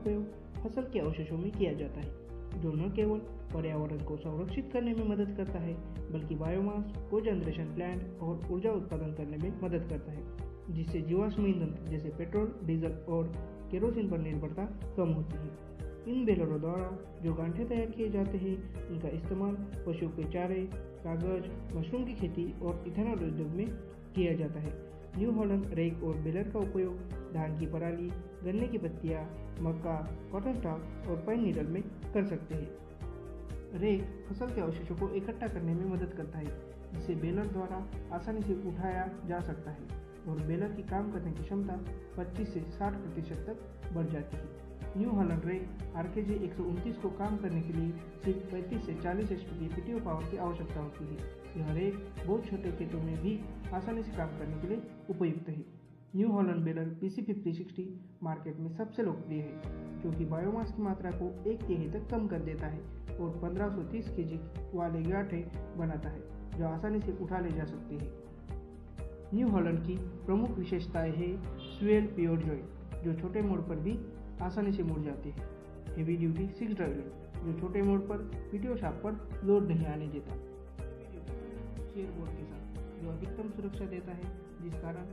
उपयोग फसल के अवशेषों में किया जाता है, जो न केवल पर्यावरण को संरक्षित करने में मदद करता है बल्कि बायोमास, कोजनरेशन प्लांट और ऊर्जा उत्पादन करने में मदद करता है, जिससे जीवाश्म ईंधन जैसे पेट्रोल, डीजल और केरोसिन पर निर्भरता कम होती है। इन बेलरों द्वारा जो गांठे तैयार किए जाते हैं, उनका इस्तेमाल पशुओं के चारे, कागज, मशरूम की खेती और इथेनॉल उद्योग में किया जाता है। न्यू हॉलैंड रेक और बेलर का उपयोग धान की पराली, गन्ने की पत्तियां, मक्का, कॉटन स्टॉक और पाइन नीडल में कर सकते हैं। रेक फसल के अवशेषों को इकट्ठा करने में मदद करता है, जिसे बेलर द्वारा आसानी से उठाया जा सकता है और बेलर की काम करने की क्षमता 25 से 60% तक बढ़ जाती है। न्यू हॉलैंड रेक आरकेजे 129 को काम करने के लिए सिर्फ 35 से 40 HP की पीटीओ पावर की आवश्यकता होती है। यह रेक बहुत छोटे खेतों में भी आसानी से काम करने के लिए उपयुक्त है। New Holland baler PC5060 market में सबसे लोकप्रिय है, जो कि बायोमास की मात्रा को 1/3 तक कम कर देता है और 1530 kg वाले गांठे बनाता है, जो आसानी से उठा ले जा सकते हैं। न्यू हॉलैंड की प्रमुख विशेषताएं है स्वेल प्योर जॉइंट, जो छोटे मोड़ पर भी आसानी से मुड़ जाते हैं। हेवी ड्यूटी 6 ड्राइव लाइन, जो छोटे मोड़ पर पीटीओ शाफ्ट पर लोड नहीं आने देता। शेयर बोर्ड के साथ, जो अधिकतम सुरक्षा देता है, जिस कारण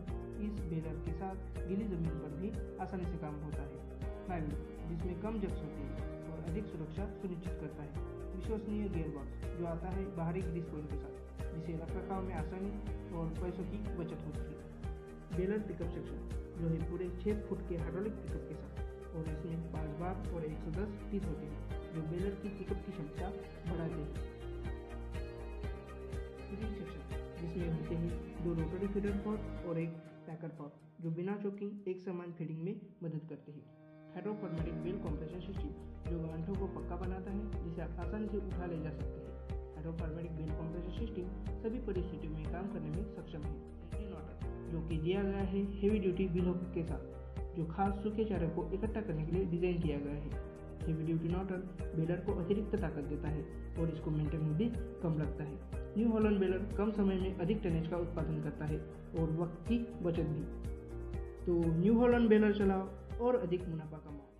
इस बेलर के साथ गीली जमीन पर भी आसानी से काम होता है। फ्लाईव्हील, जिसमें कम जक्स होते हैं और अधिक सुरक्षा सुनिश्चित करता है। विश्वसनीय गियरबॉक्स, जो आता है बाहरी ग्रीस कोइल के साथ, जिससे रखरखाव में आसानी और पैसों की बचत होती है। बेलर पिकअप सेक्शन, जो है पूरे 6 फुट के हाइड्रोलिक पिकअप के साथ, और इसमें 5 बार और 110 टीथ होते हैं, जो बेलर की पिकअप की क्षमता बढ़ाते हैं। फीडिंग सेक्शन, जिसमें होते हैं 2 रोटरी फीडर पॉट और एक पैकर पॉट, जो बिना चोकिंग एक समान फीडिंग में मदद करते हैं। हाइड्रोफॉर्मेटिक बेल कंप्रेशन सिस्टम, जो गांठों को पक्का बनाता है, जिसे आप आसानी से उठा ले जा सकते हैं। हाइड्रोफॉर्मेटिक बेल कंप्रेशन सिस्टम सभी परिस्थितियों में काम करने में सक्षम है। जो कि दिया गया है हेवी ड्यूटी व्हील हुक के साथ, जो खास सूखे चारे को इकट्ठा करने के लिए डिजाइन किया गया है। हेवी ड्यूटी नोटल बेलर को अतिरिक्त ताकत देता है और इसको मेंटेनेंस भी कम लगता है। न्यू हॉलैंड बेलर कम समय में अधिक टनेज का उत्पादन करता है और वक्त की बचत भी। तो न्यू हॉलैंड बेलर चलाओ और अधिक मुनाफा कमाओ।